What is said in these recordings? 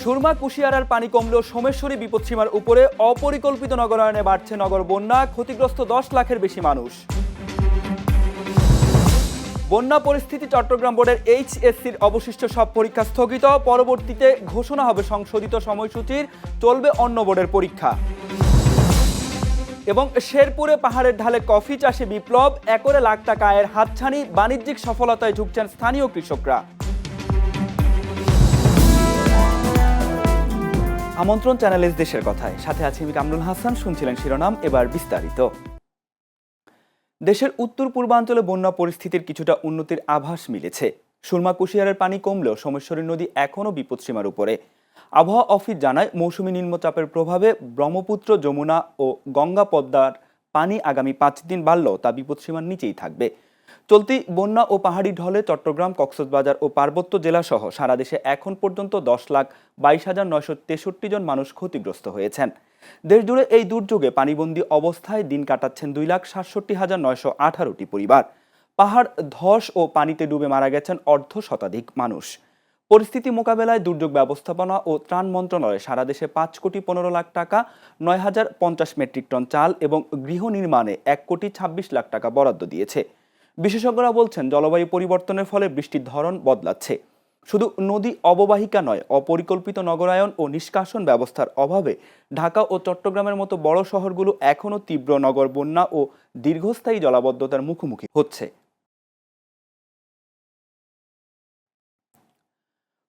সুরমা কুশিয়ারার পানি কমলেও সোমেশ্বরী বিপদসীমার উপরে অপরিকল্পিত নগরায়নে বাড়ছে নগর বন্যা, ক্ষতিগ্রস্ত 10 লাখের বেশি মানুষ। বন্যা পরিস্থিতি, চট্টগ্রাম বোর্ডের এইচএসসির অবশিষ্ট সব পরীক্ষা স্থগিত, পরবর্তীতে ঘোষণা হবে সংশোধিত সময়সূচির, চলবে অন্য বোর্ডের পরীক্ষা। এবং শেরপুরে পাহাড়ের ঢালে কফি চাষে বিপ্লব, একরে লাখ টাকা আয়ের হাতছানি, বাণিজ্যিক সফলতায় ঝুঁকছেন স্থানীয় কৃষকরা। আমন্ত্রণ চ্যানেল দেশের কথায়, সাথে আছি আমি কামরুল হাসান। শুনছিলেন শিরোনাম, এবার বিস্তারিত। দেশের উত্তর পূর্বাঞ্চলে বন্যা পরিস্থিতির কিছুটা উন্নতির আভাস মিলেছে। সুরমা কুশিয়ারের পানি কমলেও সোমেশ্বরী নদী এখনও বিপদসীমার উপরে। আবহাওয়া অফিস জানায়, মৌসুমী নিম্নচাপের প্রভাবে ব্রহ্মপুত্র, যমুনা ও গঙ্গা পদ্মার পানি আগামী 5 দিন বাড়লেও তা বিপদসীমার নিচেই থাকবে। চলতি বন্যা ও পাহাড়ি ঢলে চট্টগ্রাম, কক্সবাজার ও পার্বত্য জেলাসহ সারা দেশে এখন পর্যন্ত 10,22,963 জন মানুষ ক্ষতিগ্রস্ত হয়েছেন। দেশজুড়ে এই দুর্যোগে পানিবন্দী অবস্থায় দিন কাটাচ্ছেন 2,67,918টি পরিবার। পাহাড় ধস ও পানিতে ডুবে মারা গেছেন অর্ধশতাধিক মানুষ। পরিস্থিতি মোকাবেলায় দুর্যোগ ব্যবস্থাপনা ও ত্রাণ মন্ত্রণালয় সারা দেশে 5,15,00,000 টাকা, 9,050 মেট্রিক টন চাল এবং গৃহ নির্মাণে 1,26,00,000 টাকা বরাদ্দ দিয়েছে। বিশেষজ্ঞরা বলছেন, জলবায়ু পরিবর্তনের ফলে বৃষ্টির ধরন বদলাচ্ছে। শুধু নদী অববাহিকা নয়, অপরিকল্পিত নগরায়ন ও নিষ্কাশন ব্যবস্থার অভাবে ঢাকা ও চট্টগ্রামের মতো বড় শহরগুলো এখনও তীব্র নগর বন্যা ও দীর্ঘস্থায়ী জলাবদ্ধতার মুখোমুখি হচ্ছে।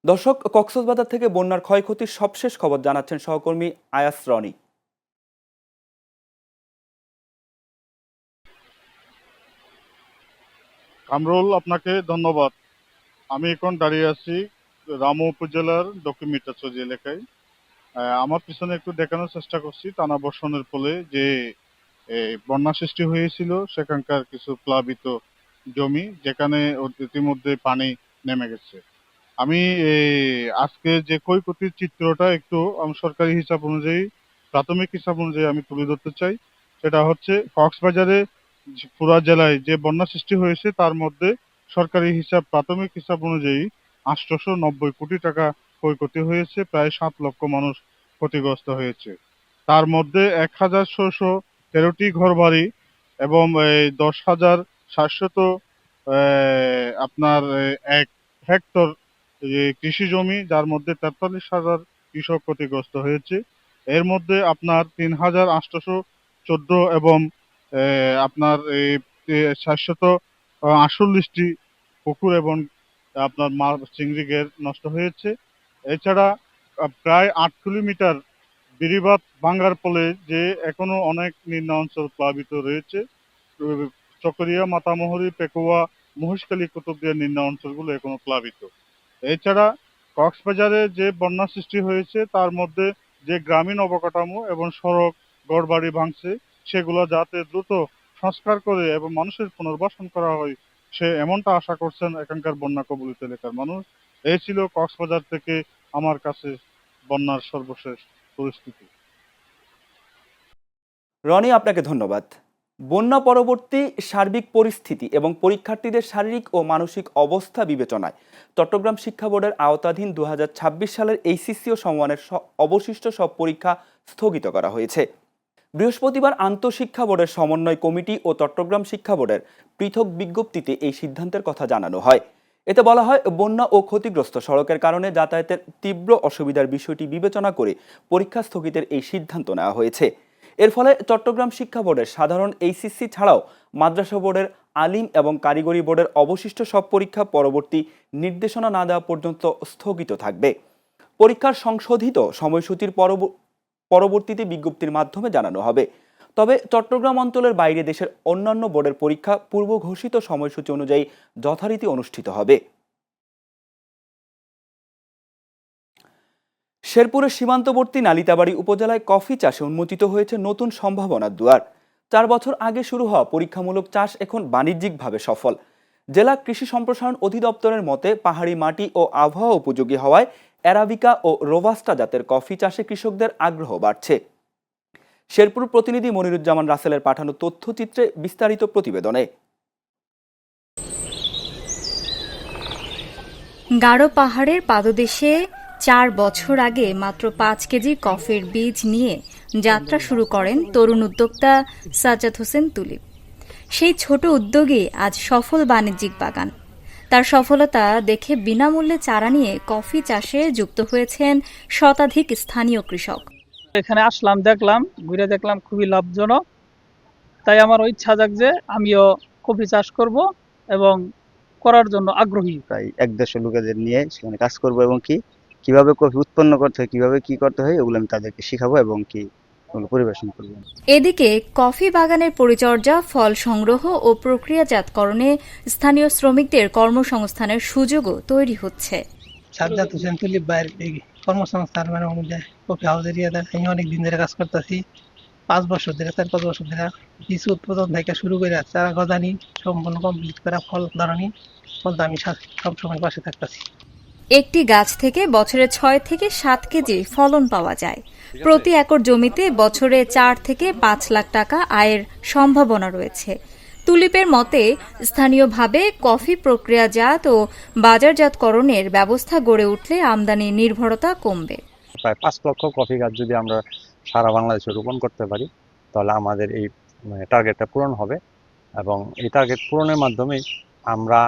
দর্শক, কক্সবাজার থেকে বন্যার ক্ষয়ক্ষতির সবশেষ খবর জানাচ্ছেন সহকর্মী আয়াস রনি। কামরুল, আপনাকে ধন্যবাদ। আমি এখন দাঁড়িয়ে আছি রামু উপজেলার দক্ষিণ মিঠাছড়ি এলাকায়। আমার পিছনে একটু দেখানোর চেষ্টা করছি টানা বর্ষণের ফলে যে বন্যা সৃষ্টি হয়েছিল সেখানকার কিছু প্লাবিত জমি, যেখানে ইতিমধ্যে পানি নেমে গেছে। আমি আজকে যে ক্ষয়ক্ষতির চিত্রটা একটু সরকারি হিসাব অনুযায়ী, প্রাথমিক হিসাব অনুযায়ী আমি তুলে ধরতে চাই। সেটা হচ্ছে, কক্সবাজারে পুরা জেলায় যে বন্যা সৃষ্টি হয়েছে তার মধ্যে সরকারি হিসাব, প্রাথমিক হিসাব অনুযায়ী 890 কোটি টাকা ক্ষয়ক্ষতি হয়েছে, প্রায় 7 লক্ষ মানুষ ক্ষতিগ্রস্ত হয়েছে। তার মধ্যে 1,613টি ঘরবাড়ি এবং 10,700 আপনার 1 হেক্টর কৃষি জমি, যার মধ্যে 43,000 কৃষক ক্ষতিগ্রস্ত হয়েছে। এর মধ্যে আপনার 3,814 এবং আপনার 748টি পুকুর এবং আপনার চিংড়ি ঘের নষ্ট হয়েছে। এছাড়া প্রায় 8 কিলোমিটার বেড়িবাঁধ ভাঙ্গার ফলে যে এখনো অনেক নিম্ন অঞ্চল প্লাবিত রয়েছে। চকরিয়া, মাতামুহুরী, পেকুয়া, মহেশখালী, কুতুবদিয়া নিম্ন অঞ্চলগুলো এখনো প্লাবিত। এছাড়া কক্সবাজারে যে বন্যা সৃষ্টি হয়েছে তার মধ্যে যে গ্রামীণ অবকাঠামো এবং সড়ক, ঘরবাড়ি ভাঙছে, সেগুলো যাতে দ্রুত সংস্কার করে এবং মানুষের পুনর্বাসন করা হয়, এমনটা আশা করছেন এখানকার বন্যা কবলিত এলাকার মানুষ। এই ছিল কক্সবাজার থেকে আমার কাছে বন্যার সর্বশেষ পরিস্থিতি। রনি, আপনাকে ধন্যবাদ। বন্যা পরবর্তী সার্বিক পরিস্থিতি এবং পরীক্ষার্থীদের শারীরিক ও মানসিক অবস্থা বিবেচনায় চট্টগ্রাম শিক্ষা বোর্ডের আওতাধীন 2026 সালের এইচএসসি ও সমমানের অবশিষ্ট সব পরীক্ষা স্থগিত করা হয়েছে। বৃহস্পতিবার আন্তঃশিক্ষা বোর্ডের সমন্বয় কমিটি ও চট্টগ্রাম শিক্ষা বোর্ডের পৃথক বিজ্ঞপ্তিতে এই সিদ্ধান্তের কথা জানানো হয়। এতে বলা হয়, বন্যা ও ক্ষতিগ্রস্ত সড়কের কারণে যাতায়াতের তীব্র অসুবিধার বিষয়টি বিবেচনা করে পরীক্ষা স্থগিতের এই সিদ্ধান্ত নেওয়া হয়েছে। এর ফলে চট্টগ্রাম শিক্ষা বোর্ডের সাধারণ এইচএসসি ছাড়াও মাদ্রাসা বোর্ডের, আলিম এবং কারিগরি বোর্ডের অবশিষ্ট সব পরীক্ষা পরবর্তী নির্দেশনা না দেওয়া পর্যন্ত স্থগিত থাকবে। পরীক্ষার সংশোধিত সময়সূচির পরবর্তীতে বিজ্ঞপ্তির মাধ্যমে জানানো হবে। তবে চট্টগ্রাম অঞ্চলের বাইরে দেশের অন্যান্য বোর্ডের পরীক্ষা পূর্ব ঘোষিত সময়সূচি অনুযায়ী যথারীতি অনুষ্ঠিত হবে। শেরপুরের সীমান্তবর্তী নালিতাবাড়ী উপজেলায় কফি চাষে উন্মোচিত হয়েছে নতুন সম্ভাবনার দুয়ার। 4 বছর আগে শুরু হওয়া পরীক্ষামূলক চাষ এখন বাণিজ্যিকভাবে সফল। জেলা কৃষি সম্প্রসারণ অধিদপ্তরের মতে, পাহাড়ি মাটি ও আবহাওয়া উপযোগী হওয়ায় অ্যারাবিকা ও রোবাস্টা জাতের কফি চাষে কৃষকদের আগ্রহ বাড়ছে। শেরপুর প্রতিনিধি মনিরুজ্জামান রাসেলের পাঠানো তথ্যচিত্রে বিস্তারিত প্রতিবেদনে। গাঢ় পাহাড়ের পাদদেশে 4 বছর আগে মাত্র 5 কেজি কফির বীজ নিয়ে যাত্রা শুরু করেন তরুণ উদ্যোক্তা সাজ্জাদ হোসেন তুলিপ। সেই ছোট উদ্যোগে আজ সফল বাণিজ্যিক বাগান। তার সফলতা দেখে বিনামূল্যে চারা নিয়ে কফি চাষে যুক্ত হয়েছেন শতাধিক স্থানীয় কৃষক। এখানে আসলাম, দেখলাম, ঘুরে দেখলাম খুবই লাভজনক। তাই আমার ইচ্ছা জাগ যে আমিও কফি চাষ করব এবং করার জন্য আগ্রহী। প্রায় 1-150 লোকেদের নিয়ে সেখানে কাজ করব এবং কিভাবে কফি উৎপন্ন করতে হয়, কিভাবে কি করতে হয়, ওগুলো আমি তাদেরকে শিখাবো এবং ওগুলো পরিবেশন করব। এদিকে কফি বাগানের পরিচর্যা, ফল সংগ্রহ ও প্রক্রিয়াজাতকরণে স্থানীয় শ্রমিকদের কর্মসংস্থানের সুযোগও তৈরি হচ্ছে। সাজ্জাদ হোসেন তুলিপ ভাইয়ের এই কর্মসংস্থান অনুযায়ী কফি হাউস এরিয়াতে আমি অনেক দিন ধরে কাজ করতেছি। 5 বছর ধরে, 4-5 বছর ধরে বীজ উৎপাদন থেকে শুরু করে চারা গজানি সম্পূর্ণ কমপ্লিট করা, ফল ধরানি বলতে আমি সবসময় পাশে থাকতেছি। একটি গাছ থেকে বছরে 6 থেকে 7 কেজি ফলন পাওয়া যায়। প্রতি একর জমিতে বছরে 4 থেকে 5 লাখ টাকা আয়ের সম্ভাবনা রয়েছে। তুলিপের মতে স্থানীয়ভাবে কফি প্রক্রিয়াজাত ও বাজারজাতকরণের ব্যবস্থা গড়ে উঠলে আমদানি নির্ভরতা কমবে। প্রায় 5 লক্ষ কফি গাছ যদি আমরা সারা বাংলাদেশে রোপণ করতে পারি তাহলে আমাদের এই টার্গেটটা পূরণ হবে এবং এই টার্গেট পূরণের মাধ্যমে আমরা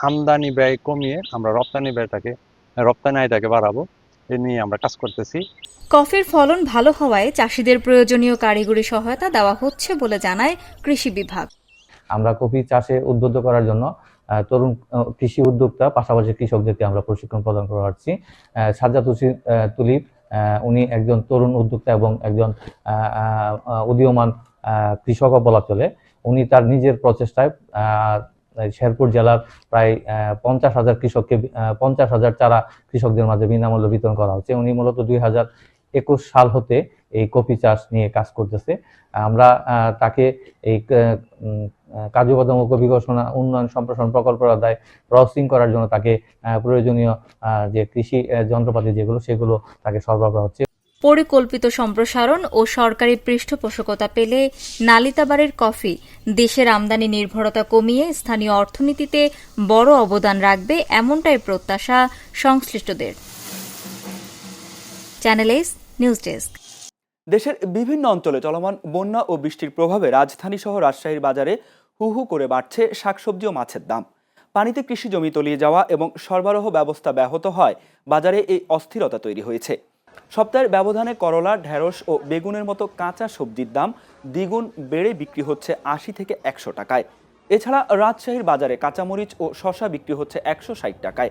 আমদানি ব্যয় কমিয়ে আমরা রপ্তানি আয়টাকে বাড়াবো। এ নিয়ে আমরা কাজ করতেছি। কফির ফলন ভালো হওয়ায় চাষিদের প্রয়োজনীয় কারিগরি সহায়তা দেওয়া হচ্ছে বলে জানায় কৃষি বিভাগ। আমরা কফি চাষে উদ্বুদ্ধ করার জন্য তরুণ কৃষি উদ্যোক্তা পাশাপাশি কৃষকদেরকে আমরা প্রশিক্ষণ প্রদান করাচ্ছি। সাজ্জাদ হোসেন তুলিপ উনি একজন তরুণ উদ্যোক্তা এবং একজন উদীয়মান কৃষকও বলা চলে। উনি তার নিজের প্রচেষ্টায় শেরপুর জেলার প্রায় 50,000 কৃষককে 50,000 চারা কৃষকদের মাঝে বিনামূল্যে বিতরণ করা হচ্ছে। উনি মূলত 2021 সাল হতে এই কফি চাষ নিয়ে কাজ করতেছে। আমরা তাকে এই কাজু বাদাম ও কফি গবেষণা উন্নয়ন সম্প্রসারণ প্রকল্পের আওতায় প্রসেসিং করার জন্য তাকে প্রয়োজনীয় যে কৃষি যন্ত্রপাতি সেগুলো তাকে সরবরাহ হচ্ছে। পরিকল্পিত সম্প্রসারণ ও সরকারি পৃষ্ঠপোষকতা পেলে নালিতাবাড়ির কফি দেশের আমদানি নির্ভরতা কমিয়ে স্থানীয় অর্থনীতিতে বড় অবদান রাখবে, এমনটাই প্রত্যাশা সংশ্লিষ্টদের। Channel S news desk. দেশের বিভিন্ন অঞ্চলে চলমান বন্যা ও বৃষ্টির প্রভাবে রাজধানী সহ রাজশাহীর বাজারে হু হু করে বাড়ছে শাকসবজি ও মাছের দাম। পানিতে কৃষি জমি তলিয়ে যাওয়া এবং সরবরাহ ব্যবস্থা ব্যাহত হয় বাজারে এই অস্থিরতা তৈরি হয়েছে। সপ্তাহের ব্যবধানে করলা, ঢেঁড়স ও বেগুনের মতো কাঁচা সবজির দাম দ্বিগুণ বেড়ে বিক্রি হচ্ছে 80 থেকে 100 টাকায়। এছাড়া রাজশাহীর বাজারে কাঁচামরিচ ও শসা বিক্রি হচ্ছে 160 টাকায়।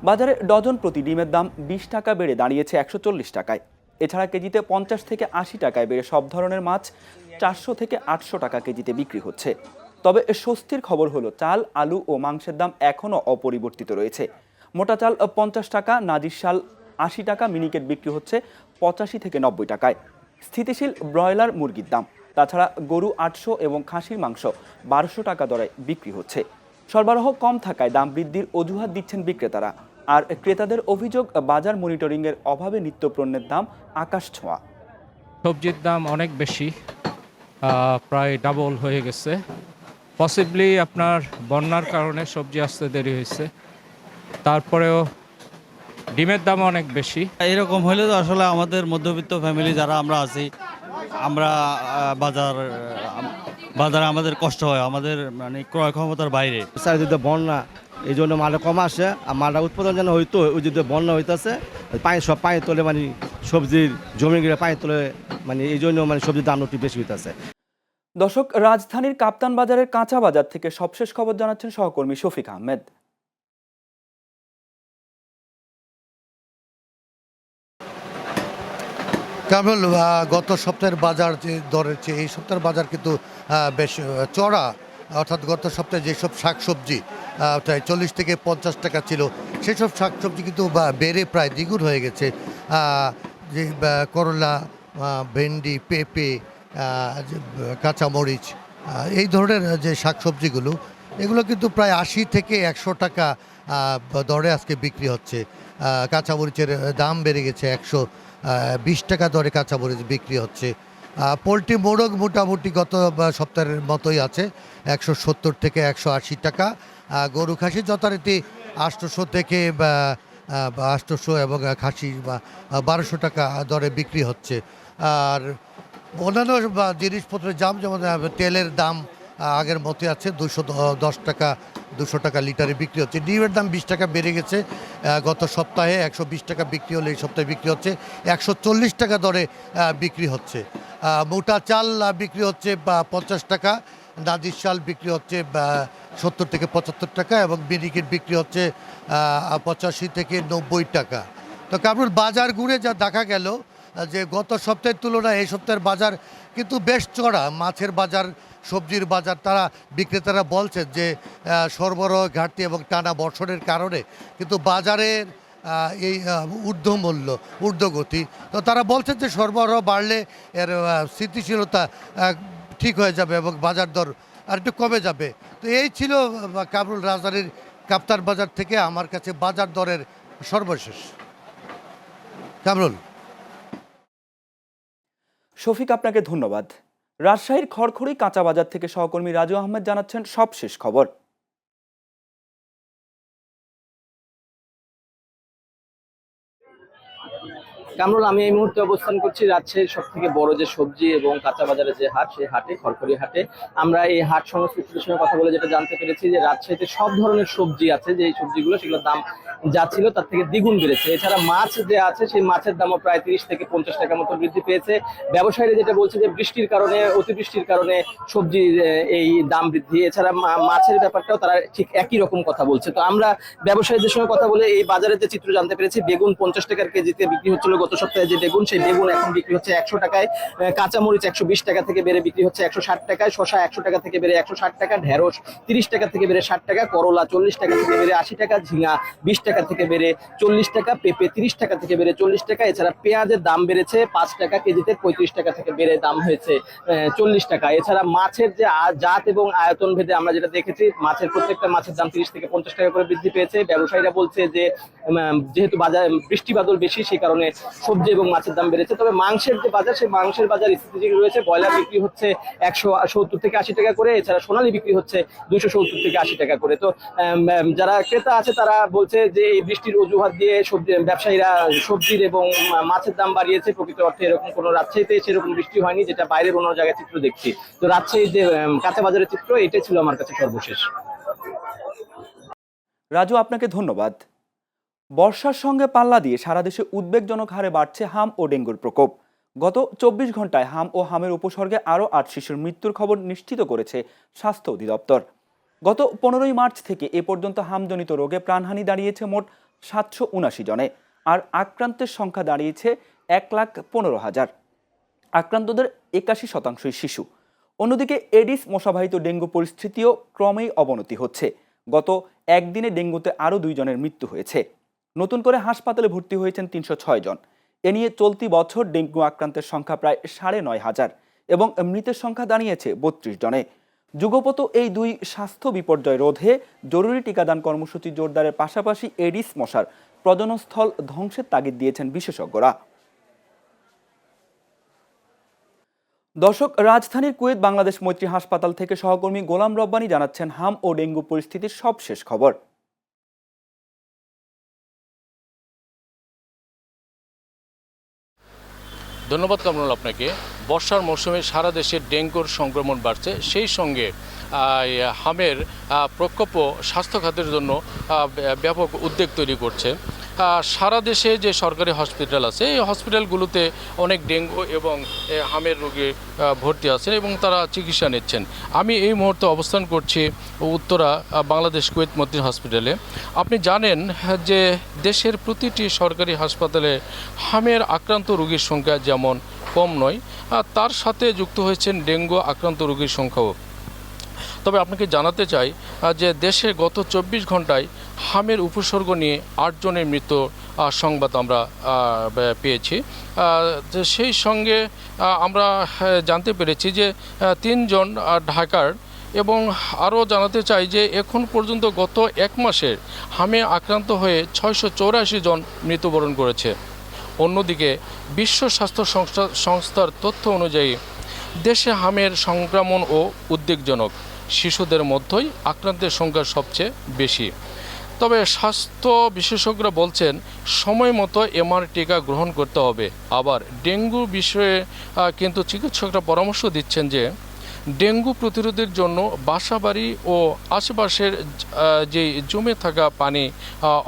বাজারে ডজন প্রতি ডিমের দাম 20 টাকা বেড়ে দাঁড়িয়েছে 140 টাকায়। এছাড়া কেজিতে 50 থেকে 80 টাকায় বেড়ে সব ধরনের মাছ 400 থেকে 800 টাকা কেজিতে বিক্রি হচ্ছে। তবে স্বস্তির খবর হলো চাল, আলু ও মাংসের দাম এখনও অপরিবর্তিত রয়েছে। মোটা চাল 50 টাকা, নাজির শাল 80 টাকা, মিনিকেট বিক্রি হচ্ছে 85 থেকে 90 টাকায়। স্থিতিশীল ব্রয়লার মুরগির দাম, তাছাড়া গরু 800 এবং খাসির মাংস 1200 টাকা দরে বিক্রি হচ্ছে। সরবরাহ কম থাকায় দাম বৃদ্ধির অজুহাত দিচ্ছেন বিক্রেতারা। আর ক্রেতাদের অভিযোগ, বাজার মনিটরিংয়ের অভাবে নিত্যপণ্যের দাম আকাশ ছোঁয়া। সবজির দাম অনেক বেশি, প্রায় ডাবল হয়ে গেছে। পসিবলি আপনার বন্যার কারণে সবজি আসতে দেরি হয়েছে। তারপরেও ডিমের দাম অনেক বেশি। এরকম হলে তো আসলে আমাদের মধ্যবিত্ত ফ্যামিলি যারা আমরা আছি, আমরা বাজারে আমাদের কষ্ট হয়, আমাদের মানে ক্রয় ক্ষমতার বাইরে। চারিদিকে বন্যা, এই জন্য মালটা কম আসে, আর মালটা উৎপাদন যেন হইতো, ওই যদি বন্যা হইতেছে সব পানি তোলে, মানে সবজির জমি গিয়ে পানি তোলে, মানে এই জন্য মানে সবজির দাম একটু বেশি হইতেছে। দর্শক, রাজধানীর কাপ্তান বাজারের কাঁচা বাজার থেকে সবশেষ খবর জানাচ্ছেন সহকর্মী শফিক আহমেদ। কামরুল, গত সপ্তাহের বাজার যে দরের চেয়ে এই সপ্তাহের বাজার কিন্তু বেশ চড়া। অর্থাৎ গত সপ্তাহে যেসব শাকসবজি প্রায় 40 থেকে 50 টাকা ছিল, সেসব শাকসবজি কিন্তু বেড়ে প্রায় দ্বিগুণ হয়ে গেছে। যে করলা, ভেন্ডি, পেঁপে, কাঁচামরিচ, এই ধরনের যে শাকসবজিগুলো, এগুলো কিন্তু প্রায় 80 থেকে 100 টাকা দরে আজকে বিক্রি হচ্ছে। কাঁচামরিচের দাম বেড়ে গেছে, 120 টাকা দরে কাঁচামরিচ বিক্রি হচ্ছে। পোলট্রি মোরগ মোটামুটি গত সপ্তাহের মতোই আছে, 170 থেকে 180 টাকা। গরু খাসি যথারীতি 800 থেকে 800 এবং খাসি বা 1200 টাকা দরে বিক্রি হচ্ছে। আর অন্যান্য জিনিসপত্রের দাম যেমন তেলের দাম আগের মতো আছে, 210 টাকা 200 টাকা লিটারে বিক্রি হচ্ছে। ডিমের দাম 20 টাকা বেড়ে গেছে, গত সপ্তাহে 120 টাকা বিক্রি হলে এই সপ্তাহে বিক্রি হচ্ছে 140 টাকা দরে বিক্রি হচ্ছে। মোটা চাল বিক্রি হচ্ছে 50 টাকা, নাজির চাল বিক্রি হচ্ছে 70 থেকে 75 টাকা এবং মিনিকেট বিক্রি হচ্ছে 85 থেকে 90 টাকা। তো কামরুল বাজার ঘুরে যা দেখা গেল যে গত সপ্তাহের তুলনায় এই সপ্তাহের বাজার কিন্তু বেশ চড়া। মাছের বাজার, সবজির বাজার, তারা বিক্রেতারা বলছেন যে সরবরাহ ঘাটতি এবং টানা বর্ষণের কারণে কিন্তু বাজারের এই ঊর্ধ্বগতি। তো তারা বলছেন যে সরবরাহ বাড়লে এর স্থিতিশীলতা ঠিক হয়ে যাবে এবং বাজার দর আর একটু কমে যাবে। তো এই ছিল কামরুল রাজধানীর কাপ্তান বাজার থেকে আমার কাছে বাজার দরের সর্বশেষ। কামরুল। শফিক, আপনাকে ধন্যবাদ। রাজশাহীর খড়খড়ি কাঁচা বাজার থেকে সহকর্মী রাজু আহমেদ জানাচ্ছেন সবশেষ খবর। কামরুল, আমি এই মুহূর্তে অবস্থান করছি রাজশাহীর সব থেকে বড় যে সবজি এবং কাঁচা বাজারের যে হাট, সেই হাটে, খড়খড়ি হাটে। আমরা এই হাট সংশ্লিষ্টদের সঙ্গে কথা বলে যেটা জানতে পেরেছি যে রাজশাহীতে সব ধরনের সবজি আছে, যে সবজিগুলো সেগুলোর দাম যা ছিল তার থেকে দ্বিগুণ বেড়েছে। এছাড়া মাছ যে আছে সেই মাছের দামও প্রায় 30 থেকে 50 টাকা মতো বৃদ্ধি পেয়েছে। ব্যবসায়ীরা যেটা বলছে যে বৃষ্টির কারণে, অতিবৃষ্টির কারণে সবজির এই দাম বৃদ্ধি। এছাড়া মাছের ব্যাপারটাও তারা ঠিক একই রকম কথা বলছে। তো আমরা ব্যবসায়ীদের সঙ্গে কথা বলে এই বাজারের যে চিত্র জানতে পেরেছি, বেগুন 50 টাকার কেজিতে বিক্রি হচ্ছিল গত সপ্তাহে যে বেগুন, সেই বেগুন এখন বিক্রি হচ্ছে 100 টাকায়। কাঁচামরিচ 120 টাকা থেকে বেড়ে বিক্রি হচ্ছে 160 টাকায়। শসা 100 টাকা থেকে বেড়ে 160 টাকা, ঢেঁড়স 30 টাকা থেকে বেড়ে 60 টাকা, করলা 40 টাকা থেকে বেড়ে 80 টাকা, ঝিঙা 20 টাকা থেকে বেড়ে 40 টাকা, পেঁপে 30 টাকা থেকে বেড়ে 40 টাকা। এছাড়া পেঁয়াজের দাম বেড়েছে 5 টাকা কেজিতে, 35 টাকা থেকে বেড়ে দাম হয়েছে 40 টাকা। এছাড়া মাছের যে জাত এবং আয়তন ভেদে আমরা যেটা দেখেছি, মাছের প্রত্যেকটা মাছের দাম 30 থেকে 50 টাকা করে বৃদ্ধি পেয়েছে। ব্যবসায়ীরা বলছে যে যেহেতু বাজার বৃষ্টি বাদল বেশি, সেই কারণে সবজি এবং মাছের দাম বেড়েছে। তবে মাংসের যে বাজার, সেই মাংসের বাজার স্থিতিশীল রয়েছে। ব্রয়লার বিক্রি হচ্ছে 170 থেকে 80 টাকা করে, এছাড়া সোনালী বিক্রি হচ্ছে 270 থেকে 80 টাকা করে। তো যারা ক্রেতা আছে তারা বলছে যে এই বৃষ্টির অজুহাত দিয়ে ব্যবসায়ীরা সবজির এবং মাছের দাম বাড়িয়েছে। প্রকৃত অর্থে এরকম কোনো রাজশাহীতে সেরকম বৃষ্টি হয়নি, যেটা বাইরের অন্য জায়গায় চিত্র দেখছি। তো রাজশাহীর যে কাঁচা বাজারের চিত্র, এটাই ছিল আমার কাছে সর্বশেষ। রাজু, আপনাকে ধন্যবাদ। বর্ষার সঙ্গে পাল্লা দিয়ে সারা দেশে উদ্বেগজনক হারে বাড়ছে হাম ও ডেঙ্গুর প্রকোপ। গত 24 ঘন্টায় হাম ও হামের উপসর্গে আরও 8 শিশুর মৃত্যুর খবর নিশ্চিত করেছে স্বাস্থ্য অধিদপ্তর। গত 15 মার্চ থেকে এ পর্যন্ত হামজনিত রোগে প্রাণহানি দাঁড়িয়েছে মোট 779 জনে, আর আক্রান্তের সংখ্যা দাঁড়িয়েছে 1,15,000। আক্রান্তদের 81% শিশু। অন্যদিকে এডিস মশাবাহিত ডেঙ্গু পরিস্থিতিও ক্রমেই অবনতি হচ্ছে। গত একদিনে ডেঙ্গুতে আরও 2 জনের মৃত্যু হয়েছে। নতুন করে হাসপাতালে ভর্তি হয়েছেন 306 জন। এ নিয়ে চলতি বছর ডেঙ্গু আক্রান্তের সংখ্যা প্রায় 9,500 এবং মৃতের সংখ্যা দাঁড়িয়েছে 32 জনে। যুগপত এই দুই স্বাস্থ্য বিপর্যয় রোধে জরুরি টিকাদান কর্মসূচি জোরদারের পাশাপাশি এডিস মশার প্রজননস্থল ধ্বংসের তাগিদ দিয়েছেন বিশেষজ্ঞরা। দর্শক, রাজধানীর কুয়েত বাংলাদেশ মৈত্রী হাসপাতাল থেকে সহকর্মী গোলাম রব্বানী জানাচ্ছেন হাম ও ডেঙ্গু পরিস্থিতির সবশেষ খবর। ধন্যবাদ কামরুল আপনাকে। বর্ষার মৌসুমে সারা দেশে ডেঙ্গুর সংক্রমণ বাড়ছে, সেই সঙ্গে হামের প্রকোপও স্বাস্থ্য খাতের জন্য ব্যাপক উদ্বেগ তৈরি করছে। সারা দেশে যে সরকারি হসপিটাল আছে, এই হসপিটালগুলোতে অনেক ডেঙ্গু এবং হামের রোগী ভর্তি আছেন এবং তারা চিকিৎসা নিচ্ছেন। আমি এই মুহূর্তে অবস্থান করছি উত্তরা বাংলাদেশ কুয়েত মৈত্রী হসপিটালে। আপনি জানেন যে দেশের প্রতিটি সরকারি হাসপাতালে হামের আক্রান্ত রোগীর সংখ্যা যেমন কম নয়, তার সাথে যুক্ত হয়েছেন ডেঙ্গু আক্রান্ত রোগীর সংখ্যাও। তবে আপনাকে জানাতে চাই যে দেশে গত 24 ঘন্টায় হামের উপসর্গ নিয়ে 8 জনের মৃত্যু সংবাদ আমরা পেয়েছি। সেই সঙ্গে আমরা জানতে পেরেছি যে 3 জন ঢাকার, এবং আরও জানাতে চাই যে এখন পর্যন্ত গত 1 মাসে হামে আক্রান্ত হয়ে 684 জন মৃত্যুবরণ করেছে। অন্যদিকে বিশ্ব স্বাস্থ্য সংস্থার তথ্য অনুযায়ী দেশে হামের সংক্রমণ ও উদ্বেগজনক। শিশুদের মধ্যেই আক্রান্তের সংখ্যা সবচেয়ে বেশি। তবে স্বাস্থ্য বিশেষজ্ঞরা বলছেন সময় মতো এমআর টিকা গ্রহণ করতে হবে। আবার ডেঙ্গু বিষয়ে কিন্তু চিকিৎসকরা পরামর্শ দিচ্ছেন যে ডেঙ্গু প্রতিরোধের জন্য বাসাবাড়ি ও আশেপাশের যে জমে থাকা পানি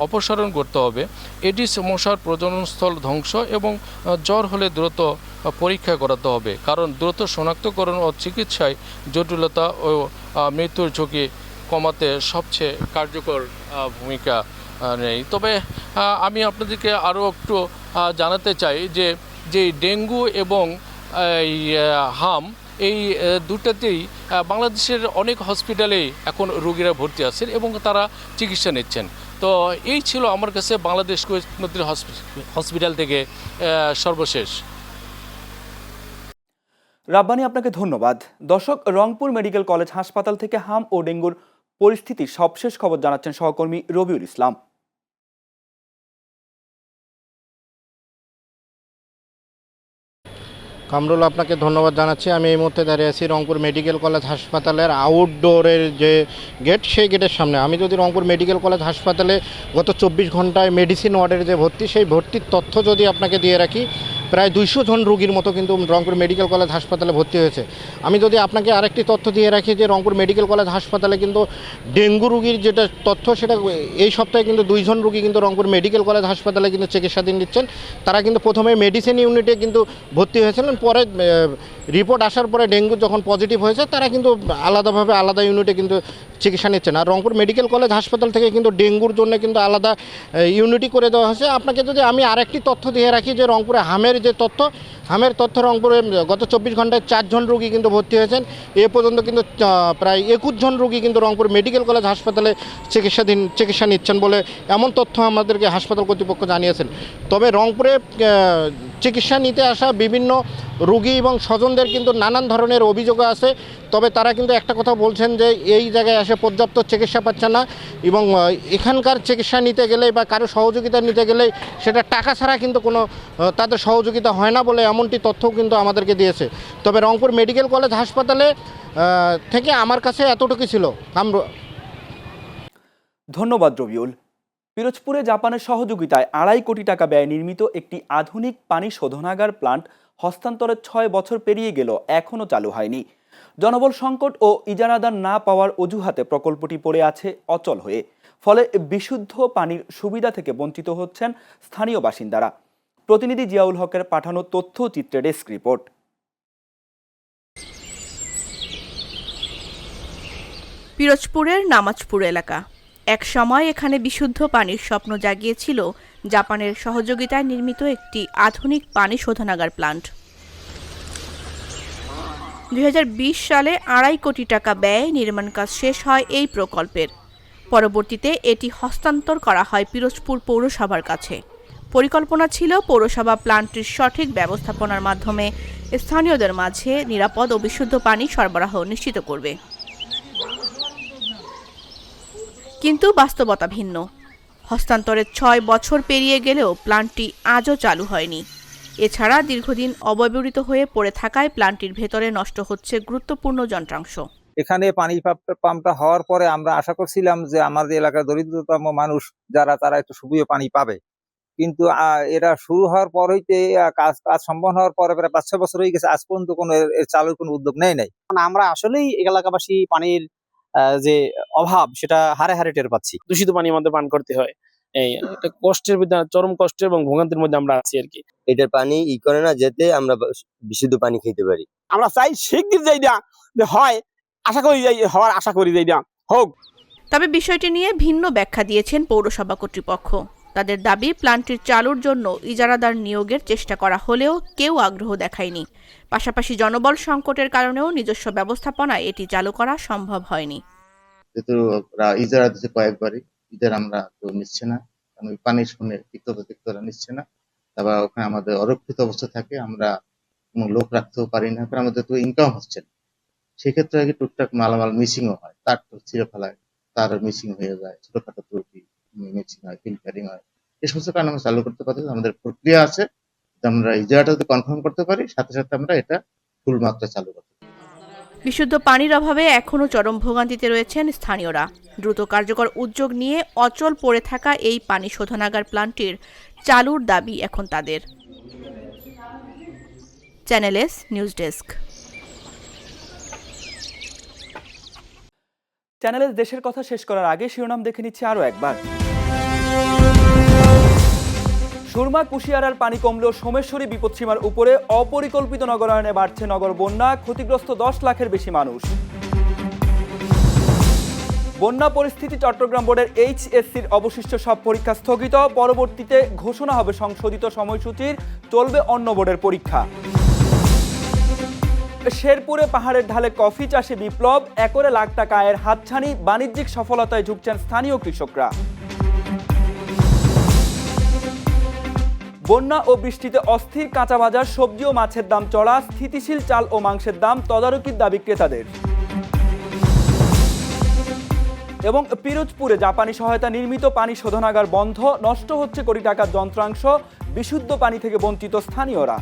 অপসারণ করতে হবে, এডিস মশার প্রজননস্থল ধ্বংস এবং জ্বর হলে দ্রুত পরীক্ষা করাতে হবে, কারণ দ্রুত শনাক্তকরণ ও চিকিৎসায় জটিলতা ও মৃত্যুর ঝুঁকি কমাতে সবচেয়ে কার্যকর ভূমিকা নেই। তবে আমি আপনাদেরকে আরও একটু জানাতে চাই যে ডেঙ্গু এবং এই হাম এই দুটাতেই বাংলাদেশের অনেক হসপিটালেই এখন রোগীরা ভর্তি আছেন এবং তারা চিকিৎসা নিচ্ছেন। তো এই ছিল আমার কাছে বাংলাদেশ নদীর হসপিটাল থেকে সর্বশেষ। রাব্বানি, আপনাকে ধন্যবাদ। দর্শক, রংপুর মেডিকেল কলেজ হাসপাতাল থেকে হাম ও ডেঙ্গুর পরিস্থিতির সবশেষ খবর জানাচ্ছেন সহকর্মী রবিউল ইসলাম। কামরুল, আপনাকে ধন্যবাদ জানাচ্ছি। আমি এই মুহূর্তে দাঁড়িয়ে আছি রংপুর মেডিকেল কলেজ হাসপাতালের আউটডোরের যে গেট, সেই গেটের সামনে। আমি যদি রংপুর মেডিকেল কলেজ হাসপাতালে গত 24 ঘন্টায় মেডিসিন ওয়ার্ডের যে ভর্তি, সেই ভর্তির তথ্য যদি আপনাকে দিয়ে রাখি, প্রায় 200 জন রোগীর মতো কিন্তু রংপুর মেডিকেল কলেজ হাসপাতালে ভর্তি হয়েছে। আমি যদি আপনাকে আরেকটি তথ্য দিয়ে রাখি যে রংপুর মেডিকেল কলেজ হাসপাতালে কিন্তু ডেঙ্গু রোগীর যেটা তথ্য, সেটা এই সপ্তাহে কিন্তু 2 জন রোগী কিন্তু রংপুর মেডিকেল কলেজ হাসপাতালে কিন্তু চিকিৎসাধীন নিচ্ছেন। তারা কিন্তু প্রথমে মেডিসিন ইউনিটে কিন্তু ভর্তি হয়েছিলেন, পরে রিপোর্ট আসার পরে ডেঙ্গু যখন পজিটিভ হয়েছে তারা কিন্তু আলাদাভাবে আলাদা ইউনিটে কিন্তু চিকিৎসা নিচ্ছেন। আর রংপুর মেডিকেল কলেজ হাসপাতাল থেকে কিন্তু ডেঙ্গুর জন্য কিন্তু আলাদা ইউনিটই করে দেওয়া হয়েছে। আপনাকে যদি আমি আরেকটি তথ্য দিয়ে রাখি যে রংপুরে হামের যে তথ্য, হামের তথ্য রংপুরে গত 24 ঘন্টায় 4 জন রোগী কিন্তু ভর্তি হয়েছেন। এ পর্যন্ত কিন্তু প্রায় 21 জন রোগী কিন্তু রংপুর মেডিকেল কলেজ হাসপাতালে চিকিৎসা নিচ্ছেন বলে এমন তথ্য আমাদেরকে হাসপাতাল কর্তৃপক্ষ জানিয়েছেন। তবে রংপুরে চিকিৎসা নিতে আসা বিভিন্ন রোগী এবং স্বজনদের কিন্তু নানান ধরনের অভিযোগ আছে। তবে তারা কিন্তু একটা কথা বলছেন যে এই জায়গায় এসে পর্যাপ্ত চিকিৎসা পাচ্ছে না এবং এখানকার চিকিৎসা নিতে গেলে বা কারো সহযোগিতা নিতে গেলে সেটা টাকা ছাড়া কিন্তু কোনো তাদের সহযোগিতা হয় না বলে এমনটি তথ্যও কিন্তু আমাদেরকে দিয়েছে। তবে রংপুর মেডিকেল কলেজ হাসপাতালে থেকে আমার কাছে এতটুকু ছিল। ধন্যবাদ রবিউল। পিরোজপুরে জাপানের সহযোগিতায় 2.5 কোটি টাকা ব্যয়ে নির্মিত একটি আধুনিক পানি শোধনাগার প্লান্ট হস্তান্তরের 6 বছর পেরিয়ে গেল, এখনও চালু হয়নি। জনবল সংকট ও ইজারাদার না পাওয়ার অজুহাতে প্রকল্পটি পড়ে আছে অচল হয়ে, ফলে বিশুদ্ধ পানির সুবিধা থেকে বঞ্চিত হচ্ছেন স্থানীয় বাসিন্দারা। প্রতিনিধি জিয়াউল হকের পাঠানো তথ্যচিত্রে ডেস্ক রিপোর্ট। পিরোজপুরের নামাজপুর এলাকা। এক সময় এখানে বিশুদ্ধ পানির স্বপ্ন জাগিয়েছিল জাপানের সহযোগিতায় নির্মিত একটি আধুনিক পানি শোধনাগার প্লান্ট। 2020 সালে 2.5 কোটি টাকা ব্যয়ে নির্মাণ কাজ শেষ হয় এই প্রকল্পের। পরবর্তীতে এটি হস্তান্তর করা হয় পিরোজপুর পৌরসভার কাছে। পরিকল্পনা ছিল পৌরসভা প্লান্টটির সঠিক ব্যবস্থাপনার মাধ্যমে স্থানীয়দের মাঝে নিরাপদ ও বিশুদ্ধ পানি সরবরাহ নিশ্চিত করবে। কিন্তু বাস্তবতা ভিন্ন। হস্তান্তরের 6 বছর পেরিয়ে গেলেও প্লান্টটি আজও চালু হয়নি। এছাড়া দীর্ঘদিন অব্যবহৃত হয়ে পড়ে থাকায় প্লান্টটির ভেতরে নষ্ট হচ্ছে গুরুত্বপূর্ণ যন্ত্রাংশ। এখানে পানি পাম্পটা হওয়ার পরে আমরা আশা করছিলাম যে আমাদের এলাকার দরিদ্রতম মানুষ যারা, তারা একটু সুবিধা পানি পাবে। কিন্তু এটা শুরু হওয়ার পর হইতে কাজ সম্পন্ন হওয়ার পরে প্রায় 5-6 বছর হয়ে গেছে, আজ পর্যন্ত কোনো চালুর কোনো উদ্যোগ নেই। আমরা আসলেই এলাকাবাসী পানির যে অভাব সেটা হারে হারে টের পাচ্ছি। দূষিত পানির মধ্যে পান করতে হয়, এই একটা কষ্টের মধ্যে, চরম কষ্টের এবং ভোগান্তির মধ্যে আমরা আছি আর কি। এটার পানি করে না যেতে আমরা বিশুদ্ধ পানি খেতে পারি। আমরা চাই শিগগির যাই না হয়, আশা করি যাই হওয়ার আশা করি যাই না হোক। তবে বিষয়টি নিয়ে ভিন্ন ব্যাখ্যা দিয়েছেন পৌরসভা কর্তৃপক্ষ। তাদের দাবি প্লান্টটির চালুর জন্য ইজারাদার নিয়োগের চেষ্টা করা হলেও কেউ আগ্রহ দেখায়নি। পাশাপাশি জনবল সংকটের কারণেও নিজস্ব ব্যবস্থাপনায় এটি চালু করা সম্ভব হয়নি। যেহেতু ইজারা দিচ্ছে কয়েকবারই, ইজারা আমরা তো নিচ্ছে না, কারণ ওই পানির শুনে তিক্ততা নিচ্ছে না। তারপর ওখানে আমাদের অরক্ষিত অবস্থা থাকে, আমরা কোনো লোক রাখতেও পারি না, কারণ আমাদের তো ইনকাম হচ্ছে না। সেক্ষেত্রে আর কি টুকটাক মালামাল মিসিংও হয়, তার তো ছিঁড়ে ফেলায়, তার মিসিং হয়ে যায়, ছোটখাটো ত্রুটি মিসিং হয়, ফিল্টারিং হয়। এই সমস্ত কারণে আমরা চালু করতে পারি। আমাদের প্রক্রিয়া আছে, আমরা ইজারাটা যদি কনফার্ম করতে পারি, সাথে সাথে আমরা এটা ফুল মাত্রা চালু করতে পারি। বিশুদ্ধ পানির অভাবে এখনও চরম ভোগান্তিতে রয়েছেন স্থানীয়রা। দ্রুত কার্যকর উদ্যোগ নিয়ে অচল পড়ে থাকা এই পানি শোধনাগার প্ল্যান্টটির চালুর দাবি এখন তাদের। Channel S news desk. চ্যানেলের দেশের কথা শেষ করার আগে শিরোনাম দেখে নিচ্ছি আরও একবার। সুরমা কুশিয়ারার পানি কমলেও সোমেশ্বরী বিপদসীমার উপরে অপরিকল্পিত নগরায়নে বাড়ছে নগর বন্যা, ক্ষতিগ্রস্ত 10 লাখের বেশি মানুষ। বন্যা পরিস্থিতি চট্টগ্রাম বোর্ডের এইচএসসির অবশিষ্ট সব পরীক্ষা স্থগিত, পরবর্তীতে ঘোষণা হবে সংশোধিত সময়সূচির, চলবে অন্য বোর্ডের পরীক্ষা। শেরপুরে পাহাড়ের ঢালে কফি চাষে বিপ্লব, একরে লাখ টাকা আয়ের হাতছানি, বাণিজ্যিক সফলতায় ঝুঁকছেন স্থানীয় কৃষকরা। বন্যা ও বৃষ্টিতে অস্থির কাঁচা বাজার, সবজি ও মাছের দাম চড়া, স্থিতিশীল চাল ও মাংসের দাম তদারকির দাবি ক্রেতাদের। এবং পিরোজপুরে জাপানি সহায়তা নির্মিত পানি শোধনাগার বন্ধ, নষ্ট হচ্ছে কোটি টাকার যন্ত্রাংশ, বিশুদ্ধ পানি থেকে বঞ্চিত স্থানীয়রা।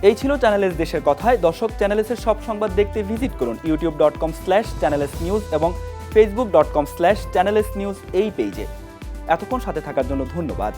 এই ছিল চ্যানেলের দেশের কথায়। দর্শক, চ্যানেলের সব সংবাদ দেখতে ভিজিট করুন youtube.com/channelsnews এবং facebook.com/channelsnews এই পেজে। এতক্ষণ সাথে থাকার জন্য ধন্যবাদ।